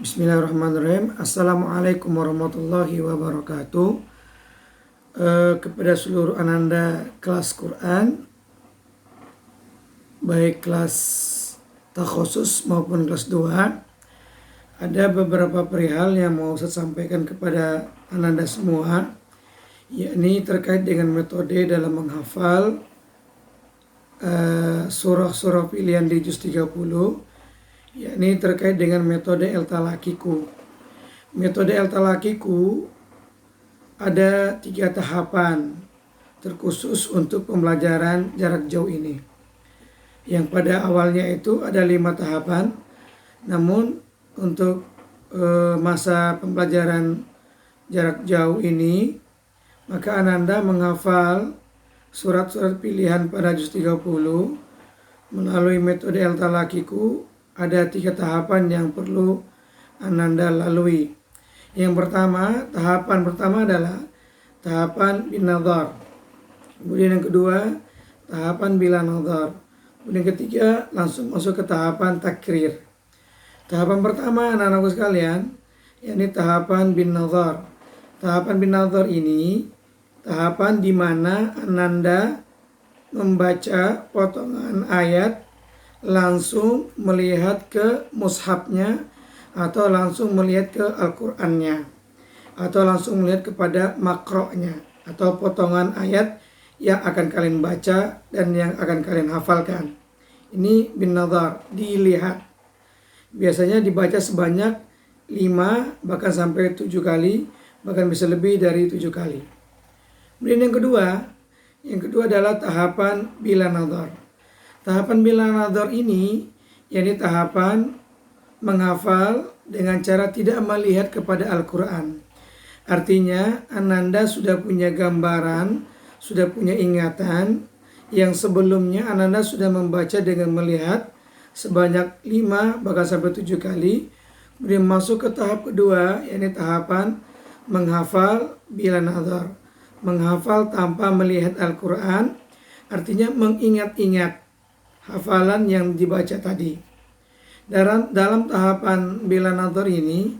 Bismillahirrahmanirrahim. Assalamualaikum warahmatullahi wabarakatuh. Kepada seluruh ananda kelas Quran, baik kelas takhusus maupun kelas 2, ada beberapa perihal yang mau saya sampaikan kepada ananda semua, yakni terkait dengan metode dalam menghafal surah-surah pilihan di juz 30, yakni terkait dengan metode El-Talaqiqu. Metode El-Talaqiqu ada 3 tahapan terkhusus untuk pembelajaran jarak jauh ini. Yang pada awalnya itu ada 5 tahapan, namun untuk masa pembelajaran jarak jauh ini, maka ananda menghafal surat-surat pilihan pada juz 30 melalui metode El-Talaqiqu. Ada 3 tahapan yang perlu ananda lalui. Tahapan pertama adalah tahapan bin nazar. Kemudian yang kedua, tahapan bila nazar. Kemudian yang ketiga, langsung masuk ke tahapan takrir. Tahapan pertama anak-anakku sekalian, yakni tahapan bin nazar. Tahapan bin nazar ini tahapan di mana ananda membaca potongan ayat, langsung melihat ke mushafnya, atau langsung melihat ke Al-Qur'annya, atau langsung melihat kepada makroknya, atau potongan ayat yang akan kalian baca dan yang akan kalian hafalkan. Ini bin nazar, dilihat. Biasanya dibaca sebanyak 5 bahkan sampai 7 kali, bahkan bisa lebih dari 7 kali. Kemudian yang kedua adalah tahapan bila nazar. Tahapan bila nazar ini, yakni tahapan menghafal dengan cara tidak melihat kepada Al-Quran. Artinya, ananda sudah punya gambaran, sudah punya ingatan, yang sebelumnya ananda sudah membaca dengan melihat sebanyak 5 bahkan sampai 7 kali. Kemudian masuk ke tahap kedua, yakni tahapan menghafal bila nazar. Menghafal tanpa melihat Al-Quran, artinya mengingat-ingat hafalan yang dibaca tadi. Dalam tahapan bila nazar ini,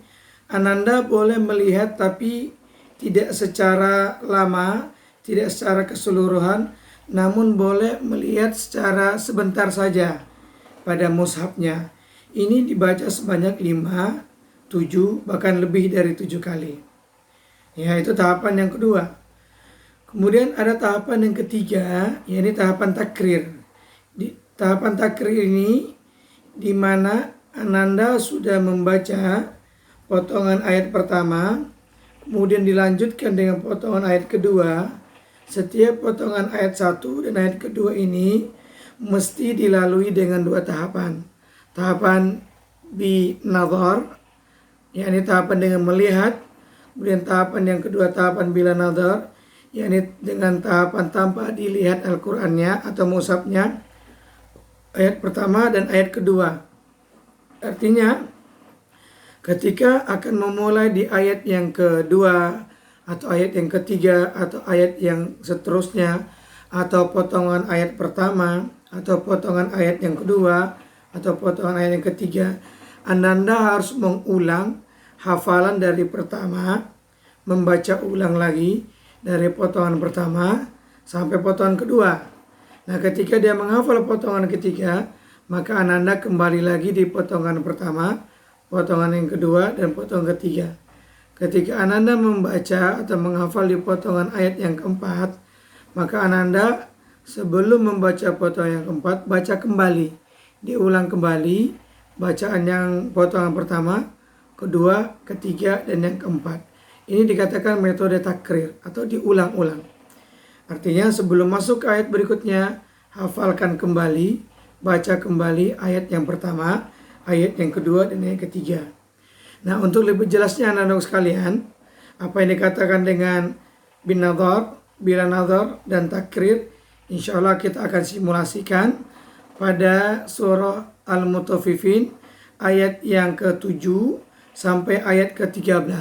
ananda boleh melihat tapi tidak secara lama, tidak secara keseluruhan, namun boleh melihat secara sebentar saja pada mushafnya. Ini dibaca sebanyak 5, 7, bahkan lebih dari 7 kali. Ya, itu tahapan yang kedua. Kemudian ada tahapan yang ketiga, yakni tahapan takrir. Di tahapan takrir ini di mana ananda sudah membaca potongan ayat pertama, kemudian dilanjutkan dengan potongan ayat kedua. Setiap potongan ayat 1 dan ayat kedua ini mesti dilalui dengan 2 tahapan. Tahapan bi nazar, yakni tahapan dengan melihat. Kemudian tahapan yang kedua, tahapan bila nazar, yakni dengan tahapan tanpa dilihat Al-Qur'annya atau mushafnya, ayat pertama dan ayat kedua. Artinya ketika akan memulai di ayat yang kedua atau ayat yang ketiga atau ayat yang seterusnya, atau potongan ayat pertama atau potongan ayat yang kedua atau potongan ayat yang ketiga, ananda harus mengulang hafalan dari pertama, membaca ulang lagi dari potongan pertama sampai potongan kedua. Nah, ketika dia menghafal potongan ketiga, maka ananda kembali lagi di potongan pertama, potongan yang kedua, dan potongan ketiga. Ketika ananda membaca atau menghafal di potongan ayat yang keempat, maka ananda sebelum membaca potongan yang keempat, baca kembali, diulang kembali bacaan yang potongan pertama, kedua, ketiga, dan yang keempat. Ini dikatakan metode takrir atau diulang-ulang. Artinya sebelum masuk ke ayat berikutnya, hafalkan kembali, baca kembali ayat yang pertama, ayat yang kedua, dan yang ketiga. Nah, untuk lebih jelasnya anak-anak sekalian, apa yang dikatakan dengan bin nazar, bila nazar, dan takrir, insya Allah kita akan simulasikan pada surah Al-Mutaffifin ayat yang ke-7 sampai ayat ke-13.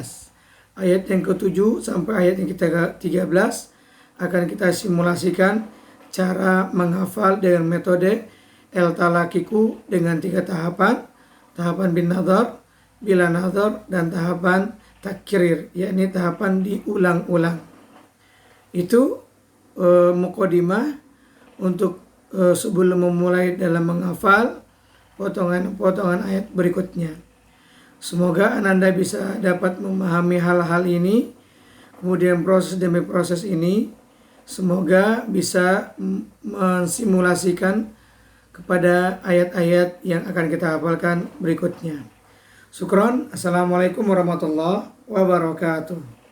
Ayat yang ke-7 sampai ayat yang ke-13 akan kita simulasikan cara menghafal dengan metode El-Talaqiqu dengan 3 tahapan. Tahapan bin nazar, bila nazar, dan tahapan takrir, yakni tahapan diulang-ulang. Itu muqaddimah untuk sebelum memulai dalam menghafal potongan-potongan ayat berikutnya. Semoga Ananda bisa dapat memahami hal-hal ini, kemudian proses demi proses ini, semoga bisa mensimulasikan kepada ayat-ayat yang akan kita hafalkan berikutnya. Syukron. Assalamualaikum warahmatullahi wabarakatuh.